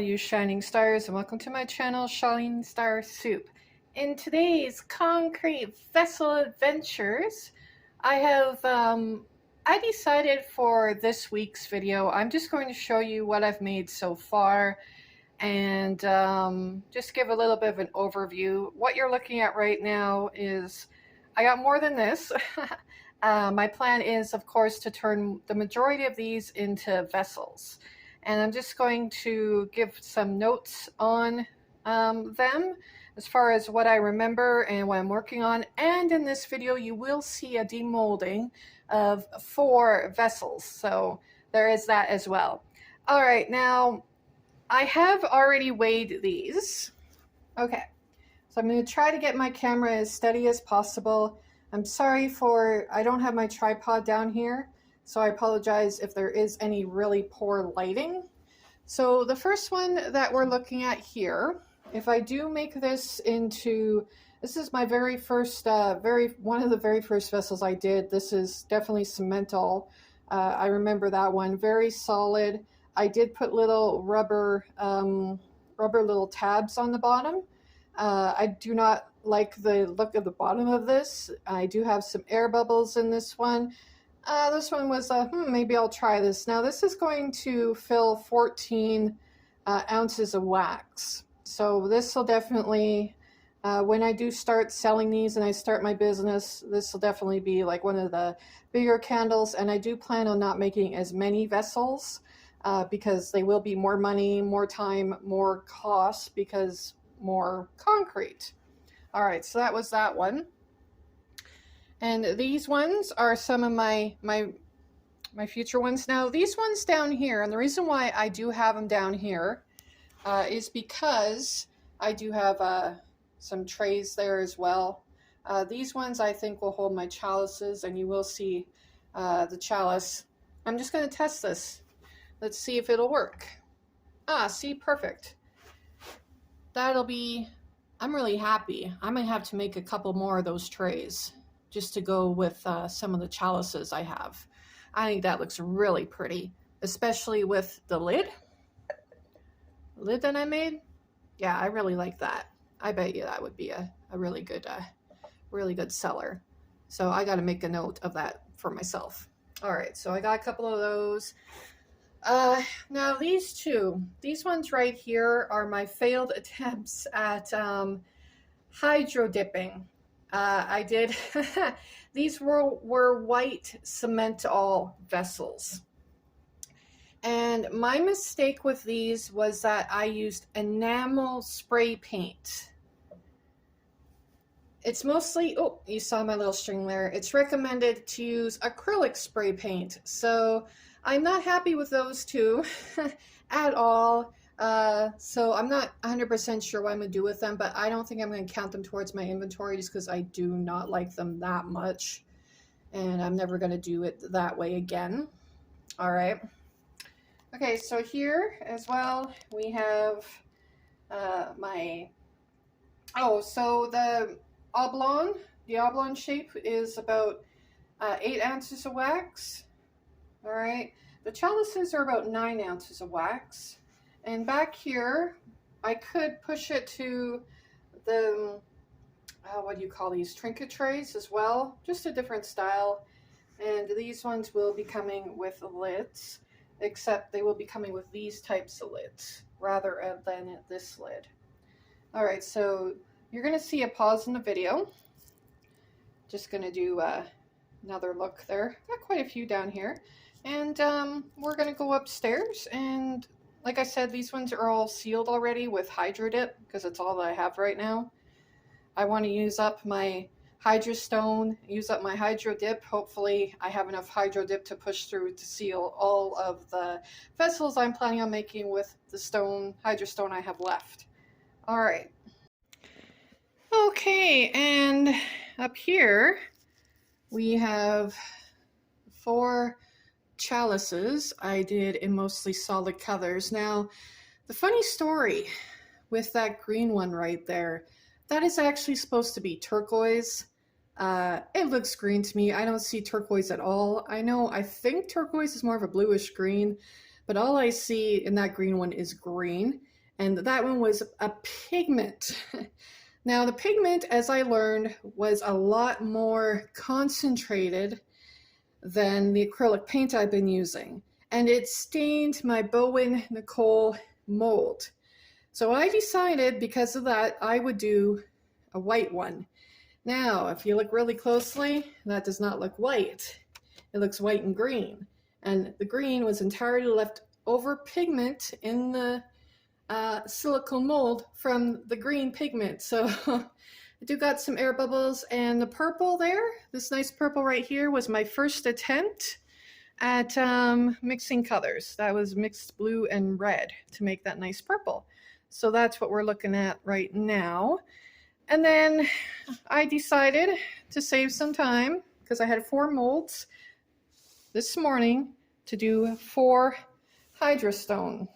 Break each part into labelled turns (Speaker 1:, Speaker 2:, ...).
Speaker 1: you shining stars, and welcome to my channel, Shining Star Soup. In today's concrete vessel adventures, I decided for this week's video, I'm just going to show you what I've made so far and just give a little bit of an overview. What you're looking at right now is, I got more than this. My plan is, of course, to turn the majority of these into vessels. And I'm just going to give some notes on them as far as what I remember and what I'm working on. And in this video, you will see a demolding of 4 vessels. So there is that as well. All right, now I have already weighed these. Okay, so I'm going to try to get my camera as steady as possible. I'm sorry I don't have my tripod down here, so I apologize if there is any really poor lighting. So the first one that we're looking at here, if I do make this into, this is my very first, one of the very first vessels I did. This is definitely cemental. I remember that one, very solid. I did put little rubber little tabs on the bottom. I do not like the look of the bottom of this. I do have some air bubbles in this one. This one was, maybe I'll try this. Now this is going to fill 14 ounces of wax. So this will definitely, when I do start selling these and I start my business, this will definitely be like one of the bigger candles. And I do plan on not making as many vessels because they will be more money, more time, more cost because more concrete. All right, so that was that one. And these ones are some of my future ones. Now these ones down here, and the reason why I do have them down here is because I do have some trays there as well. These ones I think will hold my chalices, and you will see the chalice. I'm just going to test this. Let's see if it'll work. See, perfect. That'll be, I'm really happy. I might have to make a couple more of those trays just to go with some of the chalices I have. I think that looks really pretty, especially with the lid that I made. Yeah, I really like that. I bet you that would be a really good seller. So I got to make a note of that for myself. All right, so I got a couple of those. Now these ones right here are my failed attempts at hydro dipping. I did, these were white cement all vessels. And my mistake with these was that I used enamel spray paint. It's mostly, oh, you saw my little string there. It's recommended to use acrylic spray paint. So I'm not happy with those two at all. So I'm not 100% sure what I'm going to do with them, but I don't think I'm going to count them towards my inventory just because I do not like them that much. And I'm never going to do it that way again. All right. Okay, so here as well, we have so the oblong shape is about 8 ounces of wax. All right, the chalices are about 9 ounces of wax. And back here, I could push it to the, what do you call these, trinket trays as well, just a different style. And these ones will be coming with lids, except they will be coming with these types of lids rather than this lid. All right, so you're gonna see a pause in the video. Just gonna do another look there. Got quite a few down here. And we're gonna go upstairs, and like I said, these ones are all sealed already with Hydro Dip because it's all that I have right now. I want to use up my Hydrostone, use up my Hydro Dip. Hopefully I have enough Hydro Dip to push through to seal all of the vessels I'm planning on making with the Hydrostone I have left. All right. Okay, and up here we have 4 chalices I did in mostly solid colors. Now, the funny story with that green one right there, that is actually supposed to be turquoise. It looks green to me. I don't see turquoise at all. I think turquoise is more of a bluish green, but all I see in that green one is green. and that one was a pigment. Now the pigment, as I learned, was a lot more concentrated than the acrylic paint I've been using, and it stained my Bowen Nicole mold. So I decided, because of that, I would do a white one. Now, if you look really closely, that does not look white. It looks white and green. And the green was entirely left over pigment in the silicone mold from the green pigment. So I do got some air bubbles, and the purple there, this nice purple right here, was my first attempt at mixing colors. That was mixed blue and red to make that nice purple. So that's what we're looking at right now. And then I decided to save some time, because I had 4 molds this morning, to do 4 Hydrostone.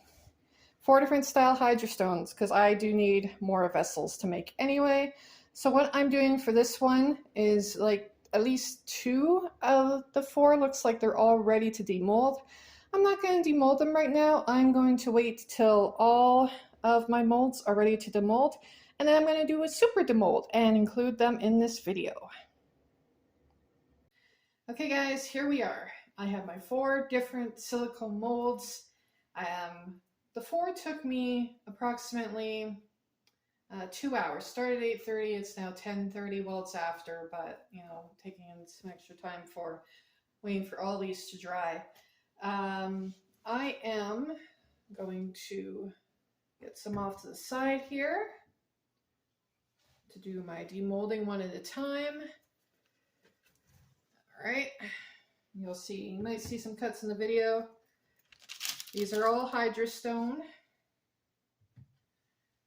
Speaker 1: 4 different style Hydrostones, because I do need more vessels to make anyway. So what I'm doing for this one is, like, at least 2 of the 4 looks like they're all ready to demold. I'm not going to demold them right now. I'm going to wait till all of my molds are ready to demold, and then I'm going to do a super demold and include them in this video. Okay guys, here we are. I have my 4 different silicone molds. The 4 took me approximately 2 hours. Started at 8:30, it's now 10:30. Well, it's after, but you know, taking in some extra time for waiting for all these to dry. I am going to get some off to the side here to do my demolding one at a time. All right, you'll see, you might see some cuts in the video. These are all Hydrostone.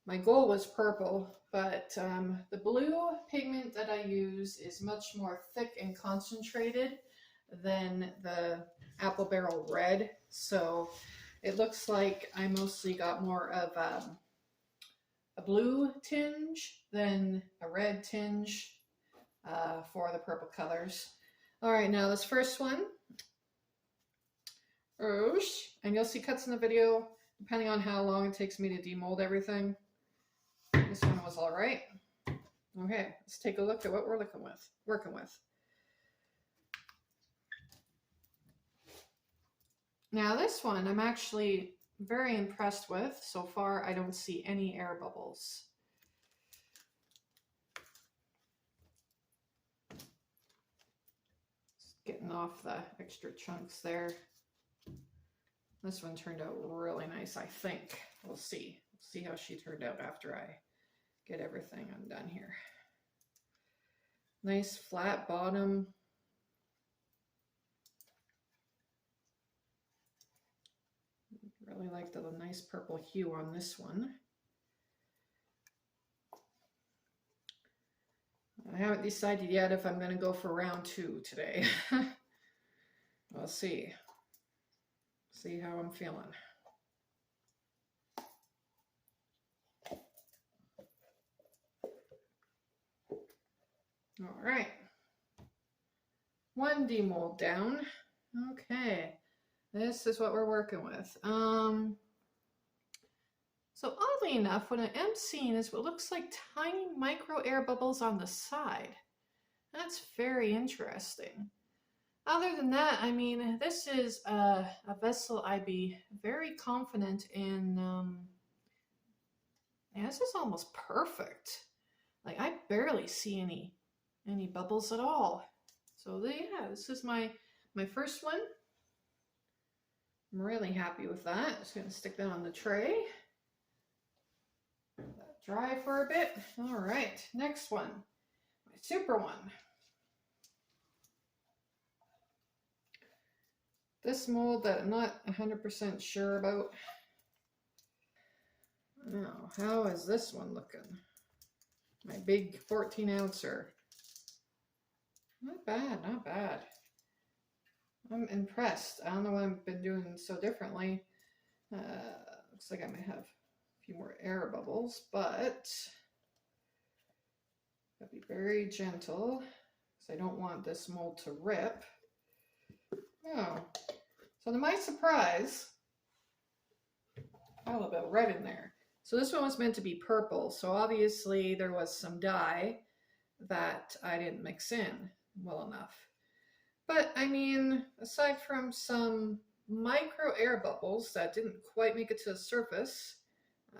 Speaker 1: My goal was purple, but the blue pigment that I use is much more thick and concentrated than the apple barrel red. So it looks like I mostly got more of a blue tinge than a red tinge for the purple colors. All right, now this first one, and you'll see cuts in the video depending on how long it takes me to demold everything. This one was all right. Okay, let's take a look at what we're working with. Now this one I'm actually very impressed with. So far I don't see any air bubbles. Just getting off the extra chunks there. This one turned out really nice, I think. We'll see. We'll see how she turned out after I get everything undone here. Nice flat bottom. Really like the nice purple hue on this one. I haven't decided yet if I'm going to go for round 2 today. We'll see. See how I'm feeling. All right. 1 demold down. Okay. This is what we're working with. So oddly enough, what I am seeing is what looks like tiny micro air bubbles on the side. That's very interesting. Other than that, I mean, this is a vessel I'd be very confident in. Yeah, this is almost perfect. Like, I barely see any bubbles at all. So yeah, this is my first one. I'm really happy with that. Just gonna stick that on the tray. Let that dry for a bit. All right, next one, my super one. This mold that I'm not 100% sure about. Now, how is this one looking? My big 14-ouncer. Not bad, not bad. I'm impressed. I don't know what I've been doing so differently. Looks like I might have a few more air bubbles, but gotta be very gentle because I don't want this mold to rip. Oh, so to my surprise, a little bit of red in there. So this one was meant to be purple. So obviously there was some dye that I didn't mix in well enough. But I mean, aside from some micro air bubbles that didn't quite make it to the surface,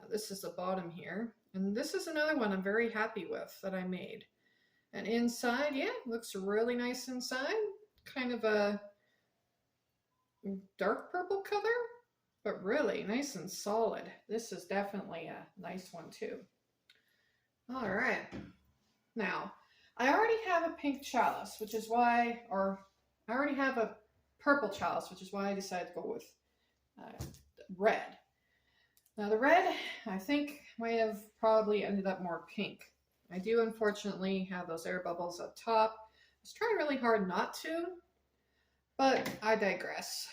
Speaker 1: this is the bottom here. And this is another one I'm very happy with that I made. And inside, yeah, looks really nice inside. Kind of a dark purple color, but really nice and solid. This is definitely a nice one too. All right. Now, I already have a pink chalice, which is why, or I already have a purple chalice, which is why I decided to go with red. Now the red, I think, might have probably ended up more pink. I do unfortunately have those air bubbles up top. I was trying really hard not to, but I digress.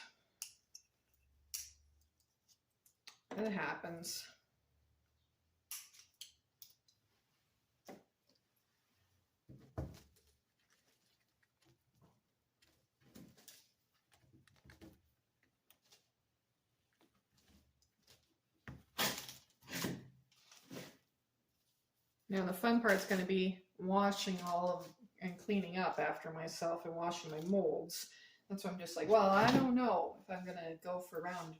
Speaker 1: It happens. Now the fun part is going to be washing all of and cleaning up after myself and washing my molds. That's why I'm just like, well, I don't know if I'm going to go for round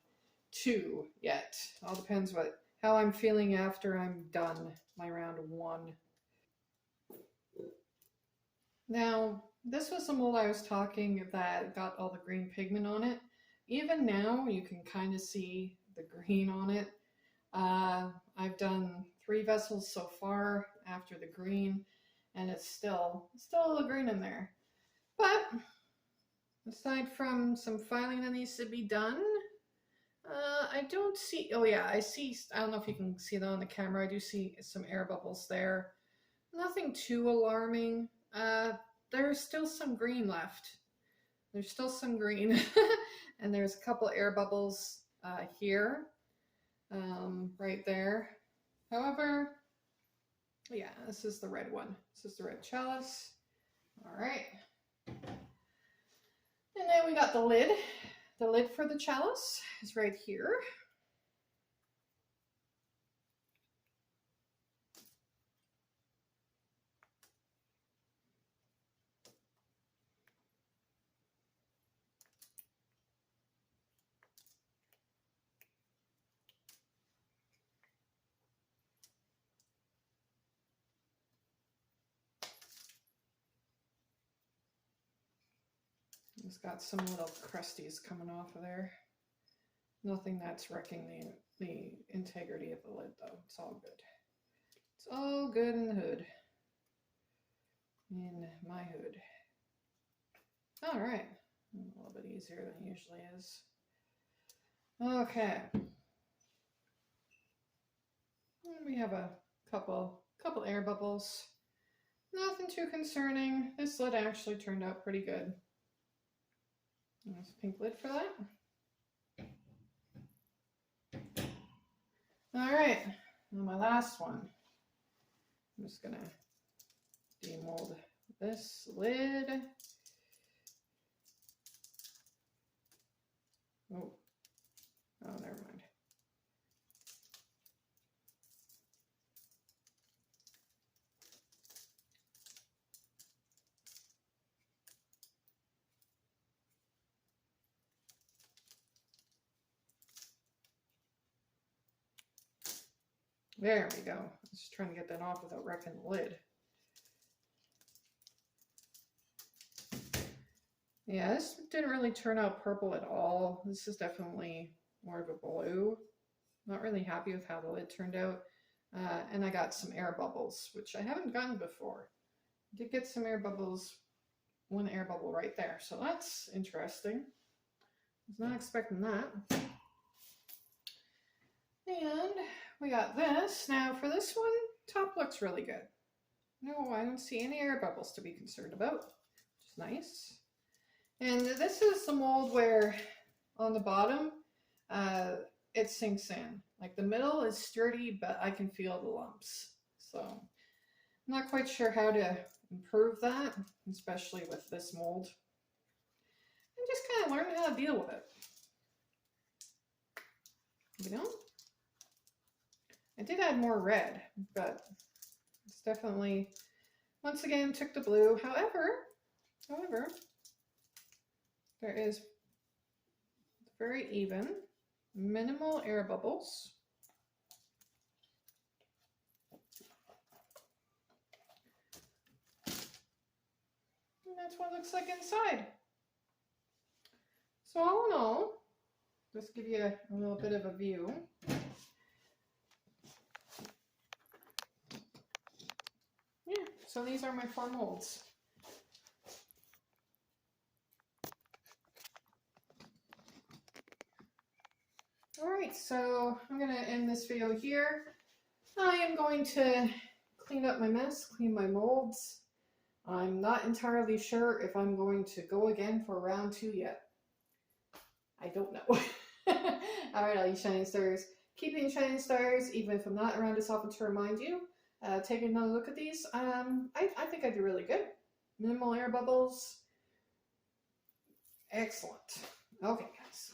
Speaker 1: 2 yet. All depends how I'm feeling after I'm done my round 1. Now, this was the mold I was talking that got all the green pigment on it. Even now, you can kind of see the green on it. I've done 3 vessels so far after the green, and it's still a little green in there. But aside from some filing that needs to be done, I don't see, oh yeah, I don't know if you can see that on the camera, I do see some air bubbles there. Nothing too alarming. There's still some green left. There's still some green. And there's a couple air bubbles here, right there. However, yeah, this is the red one. This is the red chalice. All right. And then we got the lid. The lid for the chalice is right here. It's got some little crusties coming off of there. Nothing that's wrecking the integrity of the lid though. It's all good. It's all good in the hood. In my hood. All right. A little bit easier than it usually is. Okay. And we have a couple air bubbles. Nothing too concerning. This lid actually turned out pretty good. There's a pink lid for that. All right, and my last one. I'm just gonna demold this lid. Oh, never mind. There we go. I was just trying to get that off without wrecking the lid. Yeah, this didn't really turn out purple at all. This is definitely more of a blue. Not really happy with how the lid turned out. And I got some air bubbles, which I haven't gotten before. I did get some air bubbles, one air bubble right there. So that's interesting. I was not expecting that. And we got this. Now for this one, top looks really good. No, I don't see any air bubbles to be concerned about, which is nice. And this is the mold where on the bottom, it sinks in. Like the middle is sturdy, but I can feel the lumps. So I'm not quite sure how to improve that, especially with this mold. And just kind of learn how to deal with it. You know? I did add more red, but it's definitely, once again, took the blue. However, there is very even, minimal air bubbles. And that's what it looks like inside. So all in all, just give you a little bit of a view. Yeah, so these are my 4 molds. Alright, so I'm going to end this video here. I am going to clean up my mess, clean my molds. I'm not entirely sure if I'm going to go again for round 2 yet. I don't know. Alright, all you shining stars. Keep being shining stars, even if I'm not around as often to remind you. Take another look at these. I think I did really good. Minimal air bubbles. Excellent. Okay, guys.